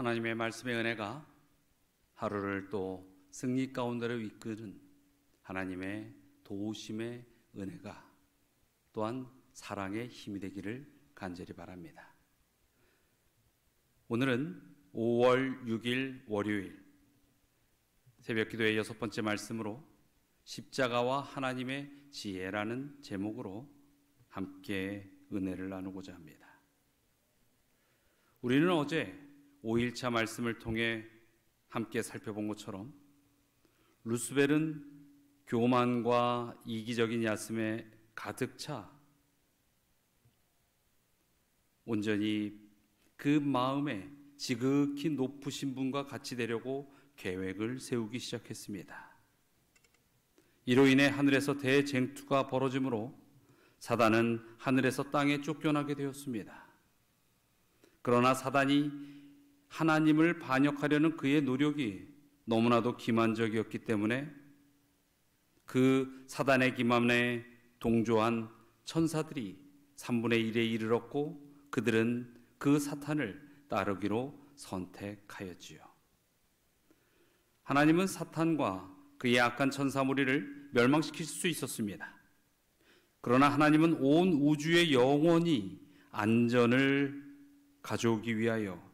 하나님의 말씀의 은혜가 하루를 또 승리 가운데로 이끄는 하나님의 도우심의 은혜가 또한 사랑의 힘이 되기를 간절히 바랍니다. 오늘은 5월 6일 월요일 새벽기도의 6번째 말씀으로 십자가와 하나님의 지혜라는 제목으로 함께 은혜를 나누고자 합니다. 우리는 어제 5일차 말씀을 통해 함께 살펴본 것처럼 루스벨은 교만과 이기적인 야심에 가득 차 온전히 그 마음에 지극히 높으신 분과 같이 되려고 계획을 세우기 시작했습니다. 이로 인해 하늘에서 대쟁투가 벌어지므로 사단은 하늘에서 땅에 쫓겨나게 되었습니다. 그러나 사단이 하나님을 반역하려는 그의 노력이 너무나도 기만적이었기 때문에 그 사단의 기만에 동조한 천사들이 3분의 1에 이르렀고 그들은 그 사탄을 따르기로 선택하였지요. 하나님은 사탄과 그의 악한 천사 무리를 멸망시킬 수 있었습니다. 그러나 하나님은 온 우주의 영원히 안전을 가져오기 위하여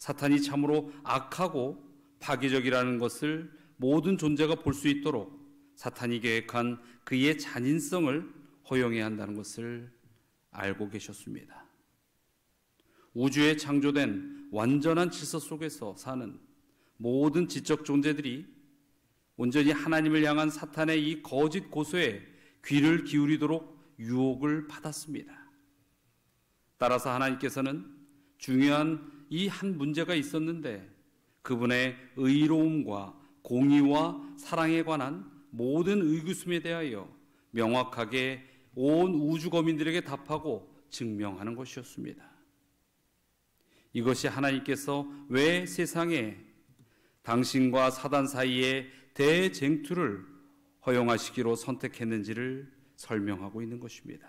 사탄이 참으로 악하고 파괴적이라는 것을 모든 존재가 볼 수 있도록 사탄이 계획한 그의 잔인성을 허용해야 한다는 것을 알고 계셨습니다. 우주에 창조된 완전한 질서 속에서 사는 모든 지적 존재들이 온전히 하나님을 향한 사탄의 이 거짓 고소에 귀를 기울이도록 유혹을 받았습니다. 따라서 하나님께서는 중요한 이 한 문제가 있었는데 그분의 의로움과 공의와 사랑에 관한 모든 의구심에 대하여 명확하게 온 우주 거민들에게 답하고 증명하는 것이었습니다. 이것이 하나님께서 왜 세상에 당신과 사단 사이에 대쟁투를 허용하시기로 선택했는지를 설명하고 있는 것입니다.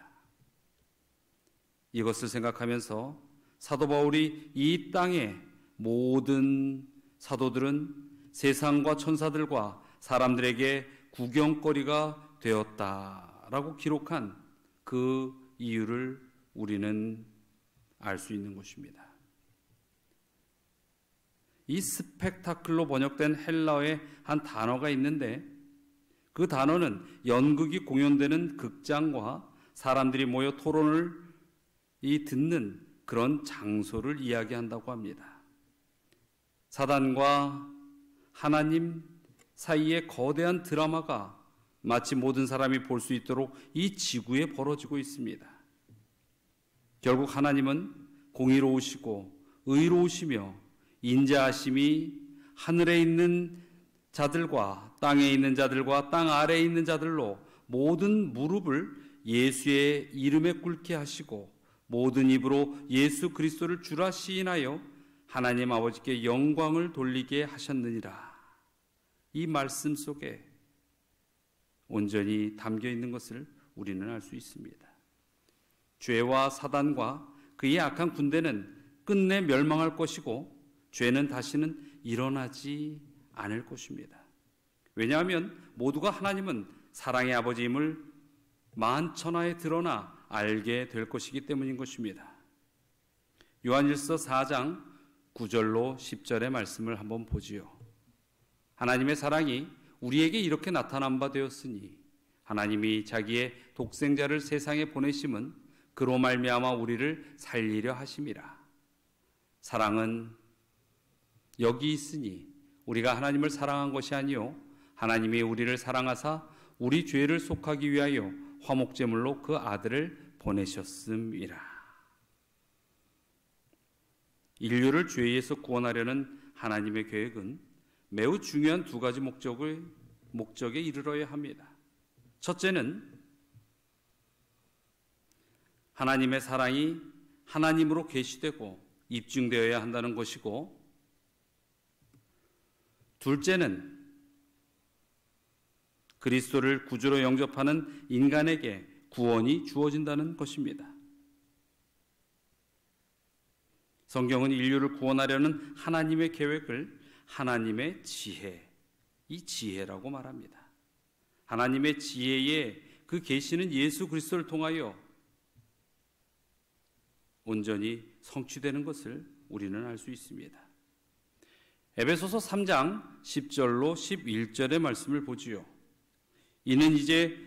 이것을 생각하면서 사도 바울이 이 땅의 모든 사도들은 세상과 천사들과 사람들에게 구경거리가 되었다라고 기록한 그 이유를 우리는 알 수 있는 것입니다. 이 스펙타클로 번역된 헬라어의 한 단어가 있는데 그 단어는 연극이 공연되는 극장과 사람들이 모여 토론을 듣는 그런 장소를 이야기한다고 합니다. 사단과 하나님 사이의 거대한 드라마가 마치 모든 사람이 볼 수 있도록 이 지구에 벌어지고 있습니다. 결국 하나님은 공의로우시고 의로우시며 인자하심이 하늘에 있는 자들과 땅에 있는 자들과 땅 아래에 있는 자들로 모든 무릎을 예수의 이름에 꿇게 하시고 모든 입으로 예수 그리스도를 주라 시인하여 하나님 아버지께 영광을 돌리게 하셨느니라. 이 말씀 속에 온전히 담겨 있는 것을 우리는 알 수 있습니다. 죄와 사단과 그의 악한 군대는 끝내 멸망할 것이고 죄는 다시는 일어나지 않을 것입니다. 왜냐하면 모두가 하나님은 사랑의 아버지임을 만천하에 드러나 알게 될 것이기 때문인 것입니다. 요한일서 4장 9절로 10절의 말씀을 한번 보지요. 하나님의 사랑이 우리에게 이렇게 나타난 바 되었으니 하나님이 자기의 독생자를 세상에 보내심은 그로 말미암아 우리를 살리려 하심이라. 사랑은 여기 있으니 우리가 하나님을 사랑한 것이 아니요 하나님이 우리를 사랑하사 우리 죄를 속하기 위하여 화목제물로 그 아들을 보내셨음이라. 인류를 죄에서 구원하려는 하나님의 계획은 매우 중요한 두 가지 목적에 이르러야 합니다. 첫째는 하나님의 사랑이 하나님으로 계시되고 입증되어야 한다는 것이고, 둘째는 그리스도를 구주로 영접하는 인간에게 구원이 주어진다는 것입니다. 성경은 인류를 구원하려는 하나님의 계획을 하나님의 지혜, 이 지혜라고 말합니다. 하나님의 지혜의 그 계시는 예수 그리스도를 통하여 온전히 성취되는 것을 우리는 알 수 있습니다. 에베소서 3장 10절로 11절의 말씀을 보지요. 이는 이제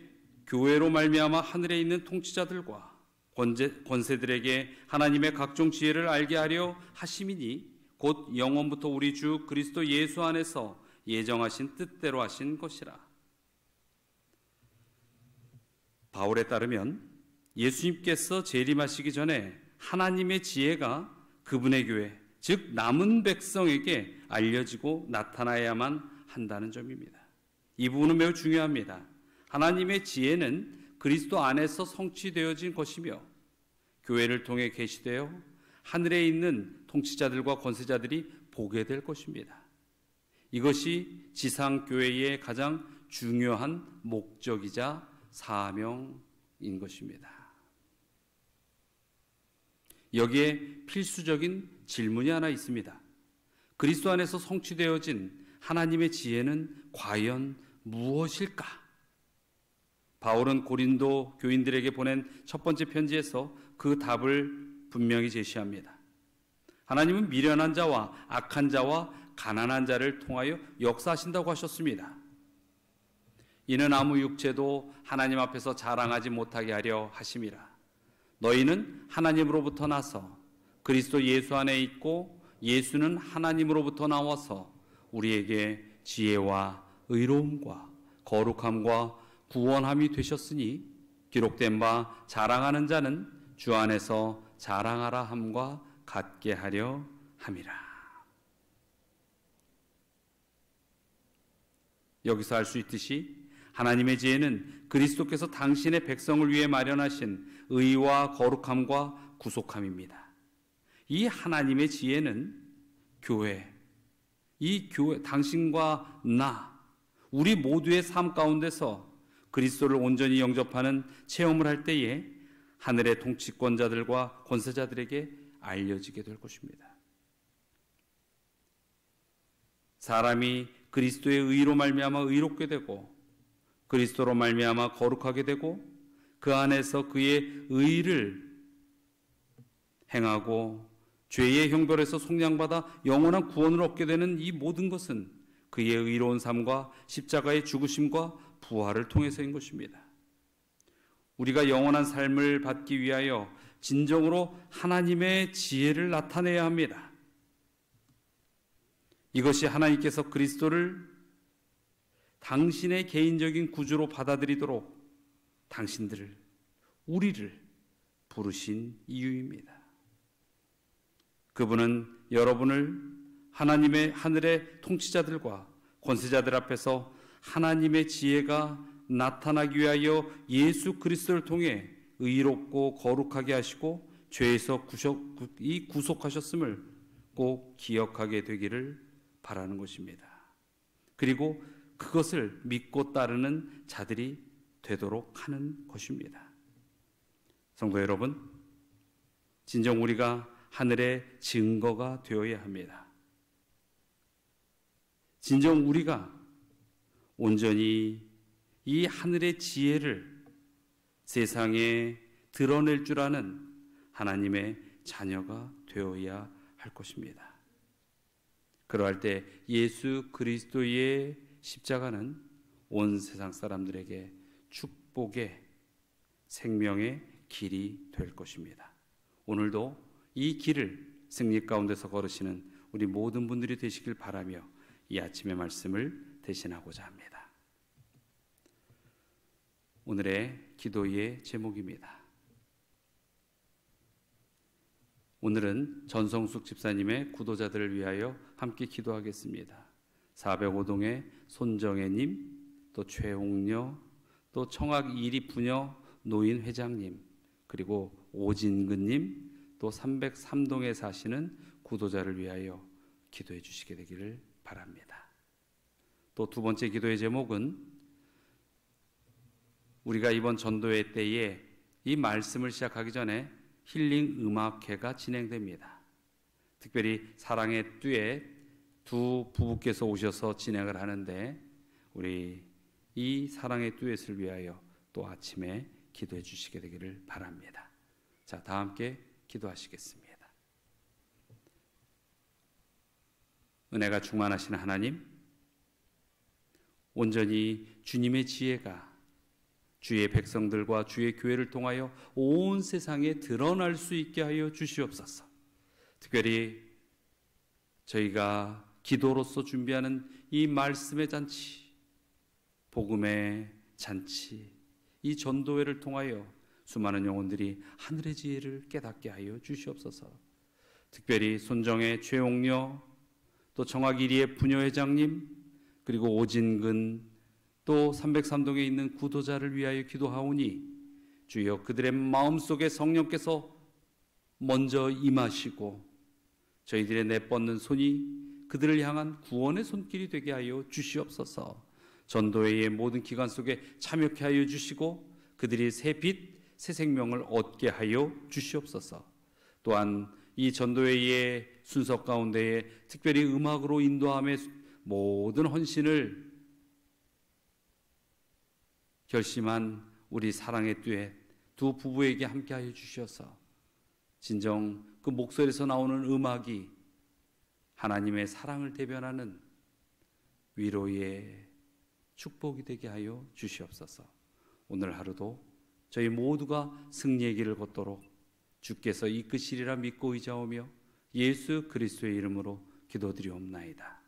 교회로 말미암아 하늘에 있는 통치자들과 권세들에게 하나님의 각종 지혜를 알게 하려 하심이니 곧 영원부터 우리 주 그리스도 예수 안에서 예정하신 뜻대로 하신 것이라. 바울에 따르면 예수님께서 재림하시기 전에 하나님의 지혜가 그분의 교회, 즉 남은 백성에게 알려지고 나타나야만 한다는 점입니다. 이 부분은 매우 중요합니다. 하나님의 지혜는 그리스도 안에서 성취되어진 것이며 교회를 통해 계시되어 하늘에 있는 통치자들과 권세자들이 보게 될 것입니다. 이것이 지상교회의 가장 중요한 목적이자 사명인 것입니다. 여기에 필수적인 질문이 하나 있습니다. 그리스도 안에서 성취되어진 하나님의 지혜는 과연 무엇일까? 바울은 고린도 교인들에게 보낸 첫 번째 편지에서 그 답을 분명히 제시합니다. 하나님은 미련한 자와 악한 자와 가난한 자를 통하여 역사하신다고 하셨습니다. 이는 아무 육체도 하나님 앞에서 자랑하지 못하게 하려 하심이라. 너희는 하나님으로부터 나서 그리스도 예수 안에 있고 예수는 하나님으로부터 나와서 우리에게 지혜와 의로움과 거룩함과 구원함이 되셨으니 기록된 바 자랑하는 자는 주 안에서 자랑하라 함과 같게 하려 함이라. 여기서 알 수 있듯이 하나님의 지혜는 그리스도께서 당신의 백성을 위해 마련하신 의와 거룩함과 구속함입니다. 이 하나님의 지혜는 교회, 이 교회, 당신과 나, 우리 모두의 삶 가운데서 그리스도를 온전히 영접하는 체험을 할 때에 하늘의 통치권자들과 권세자들에게 알려지게 될 것입니다. 사람이 그리스도의 의로 말미암아 의롭게 되고 그리스도로 말미암아 거룩하게 되고 그 안에서 그의 의를 행하고 죄의 형벌에서 속량받아 영원한 구원을 얻게 되는 이 모든 것은 그의 의로운 삶과 십자가의 죽으심과 부활을 통해서인 것입니다. 우리가 영원한 삶을 받기 위하여 진정으로 하나님의 지혜를 나타내야 합니다. 이것이 하나님께서 그리스도를 당신의 개인적인 구주로 받아들이도록 당신들을, 우리를 부르신 이유입니다. 그분은 여러분을 하나님의 하늘의 통치자들과 권세자들 앞에서 하나님의 지혜가 나타나기 위하여 예수 그리스도를 통해 의롭고 거룩하게 하시고 죄에서 구속하셨음을 꼭 기억하게 되기를 바라는 것입니다. 그리고 그것을 믿고 따르는 자들이 되도록 하는 것입니다. 성도 여러분, 진정 우리가 하늘의 증거가 되어야 합니다. 진정 우리가 온전히 이 하늘의 지혜를 세상에 드러낼 줄 아는 하나님의 자녀가 되어야 할 것입니다. 그러할 때 예수 그리스도의 십자가는 온 세상 사람들에게 축복의 생명의 길이 될 것입니다. 오늘도 이 길을 승리 가운데서 걸으시는 우리 모든 분들이 되시길 바라며 이 아침의 말씀을 대신하고자 합니다. 오늘의 기도의 제목입니다. 오늘은 전성숙 집사님의 구도자들을 위하여 함께 기도하겠습니다. 405동의 손정혜님, 또 최홍녀, 또 청학 2리 부녀 노인 회장님, 그리고 오진근님, 또 303동에 사시는 구도자를 위하여 기도해 주시게 되기를 바랍니다. 또 두 번째 기도의 제목은 우리가 이번 전도회 때에 이 말씀을 시작하기 전에 힐링 음악회가 진행됩니다. 특별히 사랑의 듀엣 두 부부께서 오셔서 진행을 하는데 우리 이 사랑의 듀엣을 위하여 또 아침에 기도해 주시게 되기를 바랍니다. 자, 다 함께 기도하시겠습니다. 은혜가 충만하신 하나님, 온전히 주님의 지혜가 주의 백성들과 주의 교회를 통하여 온 세상에 드러날 수 있게 하여 주시옵소서. 특별히 저희가 기도로서 준비하는 이 말씀의 잔치, 복음의 잔치, 이 전도회를 통하여 수많은 영혼들이 하늘의 지혜를 깨닫게 하여 주시옵소서. 특별히 손정의 최옥녀, 또 정학일이의 부녀회장님, 그리고 오진근, 또 303동에 있는 구도자를 위하여 기도하오니 주여 그들의 마음속에 성령께서 먼저 임하시고 저희들의 내뻗는 손이 그들을 향한 구원의 손길이 되게 하여 주시옵소서. 전도회의 모든 기간 속에 참여케 하여 주시고 그들이 새 빛, 새 생명을 얻게 하여 주시옵소서. 또한 이 전도회의 순서 가운데에 특별히 음악으로 인도함의 모든 헌신을 결심한 우리 사랑의 듀엣 두 부부에게 함께하여 주셔서 진정 그 목소리에서 나오는 음악이 하나님의 사랑을 대변하는 위로의 축복이 되게 하여 주시옵소서. 오늘 하루도 저희 모두가 승리의 길을 걷도록 주께서 이끄시리라 믿고 의지하오며 예수 그리스도의 이름으로 기도드리옵나이다.